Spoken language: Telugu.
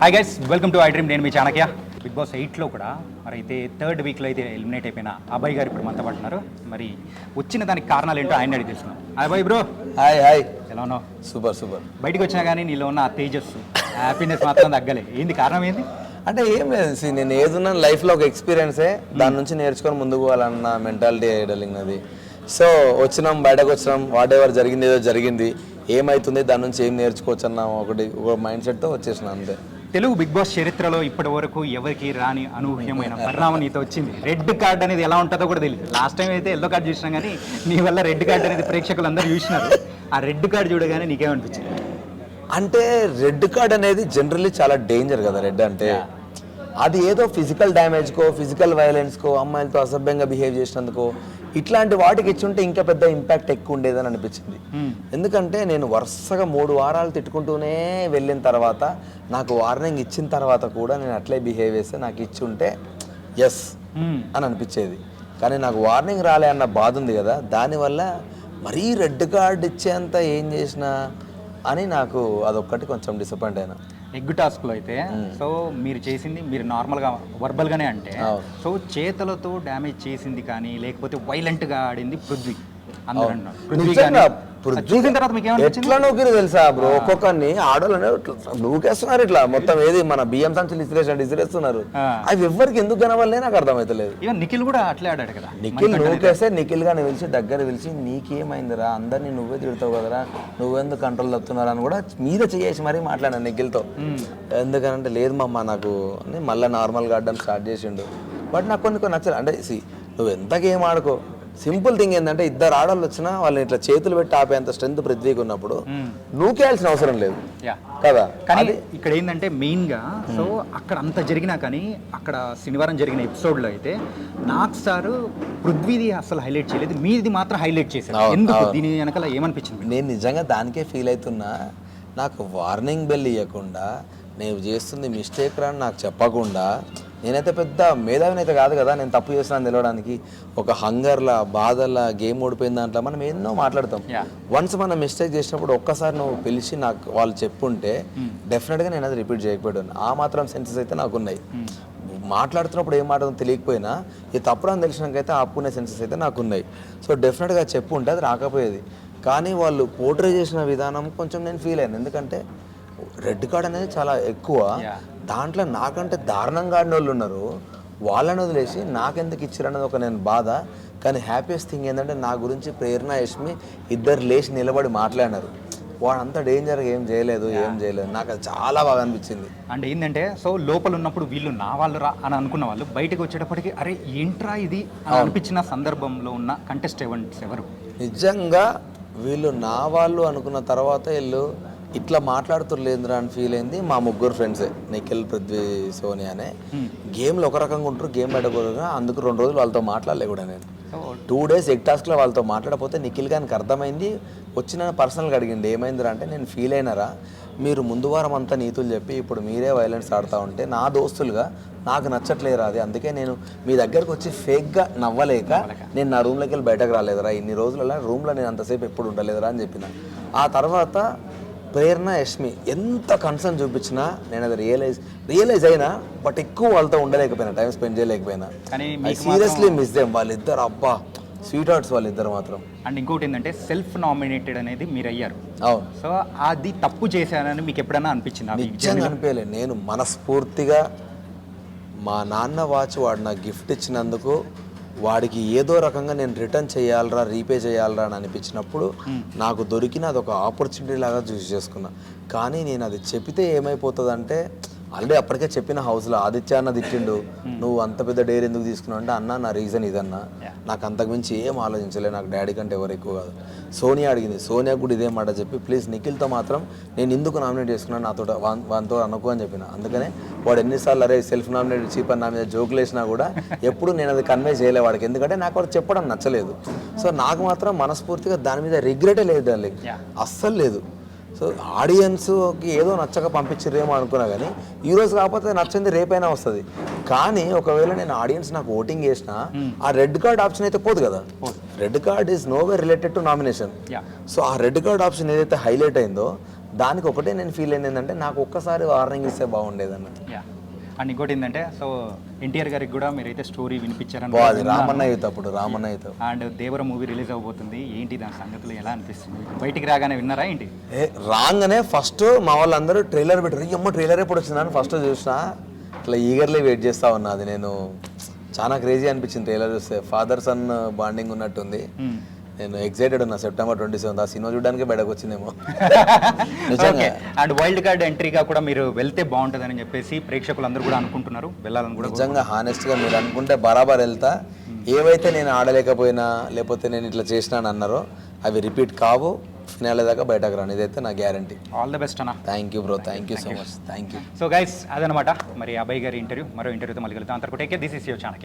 Hi guys, welcome to I dream. నేను మీ చాణక్య. బిగ్ బాస్ 8లో కూడా మరి అయితే థర్డ్ వీక్లో అయితే ఎలిమినేట్ అయిపోయిన అభయ్ గారు ఇప్పుడు మనతో పడుతున్నారు. మరి వచ్చిన దానికి కారణాలు ఏంటో ఆయన అడిగి తెలుసుకున్నాం. Abhay bro, hi hi. ఎలా ఉన్నావు? Super super. బయటకు వచ్చినా కానీ నీలో ఉన్న ఆ తేజస్సు, హ్యాపీనెస్ మాత్రం తగ్గలే. ఏంది కారణం? ఏంది అంటే ఏం లేదు, నేను ఏదున్నా లైఫ్లో ఒక ఎక్స్పీరియన్సే, దాని నుంచి నేర్చుకొని ముందుకు పోవాలన్న మెంటాలిటీ డలింగ్ అది. సో వచ్చినాం, బయటకు వచ్చినాం, వాట్ ఎవర్ జరిగింది ఏదో జరిగింది, ఏమవుతుంది దాని నుంచి ఏం నేర్చుకోవచ్చు అన్న ఒక మైండ్ సెట్తో వచ్చేసిన అంతే. తెలుగు బిగ్ బాస్ చరిత్రలో ఇప్పటి వరకు ఎవరికి రాని అనూహ్యమైన పరిణామం నీతో వచ్చింది. రెడ్ కార్డ్ అనేది ఎలా ఉంటుందో కూడా తెలియదు. లాస్ట్ టైం అయితే ఎల్లో కార్డ్ చూసినాం, కానీ నీ వల్ల రెడ్ కార్డ్ అనేది ప్రేక్షకులు అందరూ చూసినారు. ఆ రెడ్ కార్డ్ చూడగానే నీకేమనిపించింది? అంటే రెడ్ కార్డ్ అనేది జనరల్లీ చాలా డేంజర్ కదా. రెడ్ అంటే అది ఏదో ఫిజికల్ డ్యామేజ్కో, ఫిజికల్ వైలెన్స్కో, అమ్మాయిలతో అసభ్యంగా బిహేవ్ చేసినందుకో, ఇట్లాంటి వాటికి ఇచ్చుంటే ఇంకా పెద్ద ఇంపాక్ట్ ఎక్కువ ఉండేదని అనిపించింది. ఎందుకంటే నేను వరుసగా 3 వారాలు తిట్టుకుంటూనే వెళ్ళిన తర్వాత, నాకు వార్నింగ్ ఇచ్చిన తర్వాత కూడా నేను అట్లే బిహేవ్ చేస్తే నాకు ఇచ్చి ఉంటే ఎస్ అని అనిపించేది. కానీ నాకు వార్నింగ్ రాలే అన్న బాధ ఉంది కదా, దానివల్ల మరీ రెడ్ కార్డ్ ఇచ్చేంత ఏం చేసినా అని నాకు అదొక్కటి కొంచెం డిసప్పాయింట్ అయినా. ఎగ్ టాస్క్లో అయితే సో మీరు చేసింది, మీరు నార్మల్గా వర్బల్గానే అంటే, సో చేతులతో డ్యామేజ్ చేసింది కానీ లేకపోతే వైలెంట్గా ఆడింది పృథ్వీ. ఎట్లా నూకిరు తెలుసా బ్రో, ఒక్కొక్కరిని ఆడోళ్ళనే నూకేస్తున్నారు ఇట్లా మొత్తం. ఏది మన బియ్యం సంచులు ఇసిరేస్తున్నారు. అవి ఎవరికి ఎందుకు కనవాలనే నాకు అర్థమైతలేదు. నిఖిల్ కూడా అట్లే ఆడాడు కదా. నిఖిల్ నూకేస్తే నిఖిల్ గాని పిలిచి దగ్గర పిలిచి, నీకేమైందిరా, అందరినీ నువ్వే తిడతావు కదరా, నువ్వెందుకు కంట్రోల్ తప్పుతున్నారా అని కూడా మీద చేసి మరీ మాట్లాడాను నిఖిల్తో. ఎందుకనంటే లేదు మమ్మ నాకు అని మళ్ళీ నార్మల్గా ఆడడం స్టార్ట్ చేసిండు. బట్ నాకు కొన్ని నచ్చలేదు. అంటే నువ్వు ఎంత గేమ్ ఆడుకో, సింపుల్ థింగ్ ఏంటంటే ఇద్దరు ఆడవాళ్ళు వచ్చినా వాళ్ళని ఇట్లా చేతులు పెట్టి ఆపేంత స్ట్రెంత్ పృథ్వీకి ఉన్నప్పుడు నూకేయాల్సిన అవసరం లేదు కదా. కానీ ఇక్కడ ఏంటంటే మెయిన్ గా, సో అక్కడ అంత జరిగినా కానీ అక్కడ శనివారం జరిగిన ఎపిసోడ్ లో అయితే నాకు సార్ పృథ్వీది అసలు హైలైట్ చేయలేదు, మీది మాత్రం హైలైట్ చేశారు. ఎందుకు? దీని వెనకాల ఏమనిపించింది? నేను నిజంగా దానికే ఫీల్ అవుతున్నా. నాకు వార్నింగ్ బెల్ ఇవ్వకుండా, నేను చేస్తుంది మిస్టేక్ రా నాకు చెప్పకుండా, నేనైతే పెద్ద మేధావిని అయితే కాదు కదా, నేను తప్పు చేస్తున్నాను తెలవడానికి. ఒక హంగర్లా, బాధలా, గేమ్ ఓడిపోయిన దాంట్లో మనం ఎన్నో మాట్లాడతాం. వన్స్ మనం మిస్టేక్ చేసినప్పుడు ఒక్కసారి నువ్వు పిలిచి నాకు వాళ్ళు చెప్పుంటే డెఫినెట్గా నేను అది రిపీట్ చేయకపోయాను. ఆ మాత్రం సెన్సెస్ అయితే నాకు ఉన్నాయి. మాట్లాడుతున్నప్పుడు ఏం మాట్లాడడం తెలియకపోయినా ఇది తప్పుడు అని తెలిసినాకైతే ఆపుకునే సెన్సెస్ అయితే నాకు ఉన్నాయి. సో డెఫినెట్గా చెప్పు ఉంటే అది రాకపోయేది. కానీ వాళ్ళు పోర్ట్రే చేసిన విధానం కొంచెం నేను ఫీల్ అయ్యాను. ఎందుకంటే రెడ్ కార్డ్ అనేది చాలా ఎక్కువ, దాంట్లో నాకంటే దారుణంగా ఆడిన వాళ్ళు ఉన్నారు. వాళ్ళని వదిలేసి నాకెందుకు ఇచ్చారన్నది ఒక నేను బాధ. కానీ హ్యాపీయెస్ట్ థింగ్ ఏంటంటే నా గురించి ప్రేరణ, యష్మి ఇద్దరు లేచి నిలబడి మాట్లాడినారు. వాడంతా డేంజర్గా ఏం చేయలేదు. నాకు అది చాలా బాగా అనిపించింది. అంటే ఏంటంటే, సో లోపల ఉన్నప్పుడు వీళ్ళు నా వాళ్ళు రా అని అనుకున్న వాళ్ళు బయటకు వచ్చేటప్పటికి అరే ఏంట్రా ఇది అని అనిపించిన సందర్భంలో ఉన్న కంటెస్టెంట్స్ ఎవరు? నిజంగా వీళ్ళు నా వాళ్ళు అనుకున్న తర్వాత వీళ్ళు ఇట్లా మాట్లాడుతుర్లేదురా అని ఫీల్ అయింది మా 3 ఫ్రెండ్సే, నిఖిల్, పృథ్వీ, సోనియా అనే. గేమ్లో ఒక రకంగా ఉంటారు, గేమ్ బయటపోరుగా. అందుకు 2 రోజులు వాళ్ళతో మాట్లాడలే కూడా నేను. 2 డేస్ ఎగ్ టాస్క్లో వాళ్ళతో మాట్లాడకపోతే నిఖిల్ గారికి అర్థమైంది. వచ్చిన పర్సనల్గా అడిగింది, ఏమైందిరా అంటే, నేను ఫీల్ అయినారా, మీరు ముందు వారం అంతా నీతులు చెప్పి ఇప్పుడు మీరే వైలెన్స్ ఆడుతూ ఉంటే నా దోస్తులుగా నాకు నచ్చట్లేదురా అది. అందుకే నేను మీ దగ్గరకు వచ్చి ఫేక్గా నవ్వలేక నేను నా రూమ్లోకి వెళ్ళి బయటకు రాలేదురా. ఇన్ని రోజులలో రూమ్లో నేను అంతసేపు ఎప్పుడు ఉండలేదురా అని చెప్పిన. ఆ తర్వాత ప్రేరణ, యష్మి ఎంత కన్సర్న్ చూపించినా నేను అది రియలైజ్ అయినా. బట్ ఎక్కువ వాళ్ళతో ఉండలేకపోయినా, టైం స్పెండ్ చేయలేకపోయినా. Seriously miss them. వాళ్ళిద్దరు అబ్బా స్వీట్ హార్ట్స్ వాళ్ళిద్దరు మాత్రం. అండ్ ఇంకోటి ఏంటంటే, సెల్ఫ్ నామినేటెడ్ అనేది మీరు అయ్యారు. అవును. సో అది తప్పు చేశానని మీకు ఎప్పుడైనా అనిపించింది? నిజంగా అనిపించలేదు. నేను మనస్ఫూర్తిగా మా నాన్న వాచ్ వాడు నాకు గిఫ్ట్ ఇచ్చినందుకు వాడికి ఏదో రకంగా నేను రిటర్న్ చేయాలరా, రీపే చేయాలరా అని అనిపించినప్పుడు నాకు దొరికిన అదొక ఆపర్చునిటీ లాగా చూస్ చేసుకున్నా. కానీ నేను అది చెప్తే ఏమైపోతుంది అంటే, ఆల్రెడీ అప్పటికే చెప్పిన హౌస్లో ఆదిత్య అన్న తిట్టిండు, నువ్వు అంత పెద్ద డేర్ ఎందుకు తీసుకున్నావు అంటే, అన్న నా రీజన్ ఇదన్నా, నాకు అంతకుమించి ఏం ఆలోచించలే, నాకు డాడీ కంటే ఎవరు ఎక్కువ కాదు. సోనియా అడిగింది, సోనియా కూడా ఇదే మాట చెప్పి, ప్లీజ్ నిఖిల్తో మాత్రం నేను ఎందుకు నామినేట్ చేసుకున్నాను, నాతో వానితో అనుకో అని చెప్పిన. అందుకనే వాడు ఎన్నిసార్లు అరే సెల్ఫ్ నామినేట్ చీప్ అని నా మీద జోకులు వేసినా కూడా ఎప్పుడు నేను అది కన్వే చేయలే వాడికి. ఎందుకంటే నాకు వాడు చెప్పడం నచ్చలేదు. సో నాకు మాత్రం మనస్ఫూర్తిగా దాని మీద రిగ్రెటే లేదు, దాని అస్సలు లేదు. సో ఆడియన్స్కి ఏదో నచ్చక పంపించారేమో అనుకున్నా, కానీ ఈరోజు కాకపోతే నచ్చింది రేపైనా వస్తుంది. కానీ ఒకవేళ నేను ఆడియన్స్ నాకు ఓటింగ్ చేసినా ఆ రెడ్ కార్డ్ ఆప్షన్ అయితే పోదు కదా. Red card is no way related to nomination. So ఆ రెడ్ కార్డ్ ఆప్షన్ ఏదైతే హైలైట్ అయిందో దానికి ఒకటే నేను ఫీల్ అయింది ఏంటంటే నాకు ఒక్కసారి వార్నింగ్ ఇస్తే బాగుండేది అన్నట్టు. యా అండ్ ఇంకోటి ఏంటంటే సో ఎన్టీఆర్ గారికి కూడా మీరైతే స్టోరీ వినిపించారని బాగుంది. రామన్న యూత్ అప్పుడు Ramanna Youth. And Devara movie release అవబోతుంది, ఏంటి దాని సంగతులు ఎలా అనిపిస్తుంది? బయటికి రాగానే విన్నారా ఏంటి? రాగానే ఫస్ట్ మా వాళ్ళందరూ ట్రైలర్ పెట్టారు. అమ్మ ట్రైలర్ ఎప్పుడు వచ్చిందని ఫస్ట్ చూసిన ఇట్లా ఈగర్లీ వెయిట్ చేస్తా ఉన్నా. అది నేను చాలా క్రేజీ అనిపించింది ట్రైలర్ చూస్తే. ఫాదర్ సన్ బాండింగ్ ఉన్నట్టుంది. నేను ఎక్సైటెడ్ ఉన్నా. September 27 ఆ సినిమా చూడడానికి బయటకు వచ్చిందేమో నిజంగా. అండ్ వైల్డ్ కార్డ్ ఎంట్రీగా కూడా మీరు వెళ్తే బాగుంటుందని చెప్పేసి ప్రేక్షకులందరూ కూడా అనుకుంటున్నారు, వెళ్ళాలని కూడా. నిజంగా హానెస్ట్గా మీరు అనుకుంటే బరాబర్ వెళ్తా. ఏవైతే నేను ఆడలేకపోయినా లేకపోతే నేను ఇట్లా చేసినాను అన్నారో అవి రిపీట్ కావు. ఫినాలే దాకా బయటకు రాను, ఇదైతే నా గ్యారంటీ. ఆల్ ద బెస్ట్ అన్న. Thank you bro, thank you so much, thank you. So guys అదనమాట మరి అభయ్ గారి ఇంటర్వ్యూ. మరో ఇంటర్వ్యూతో మళ్ళీ కలుద్దాం. అంతవరకు take care. This is your channel.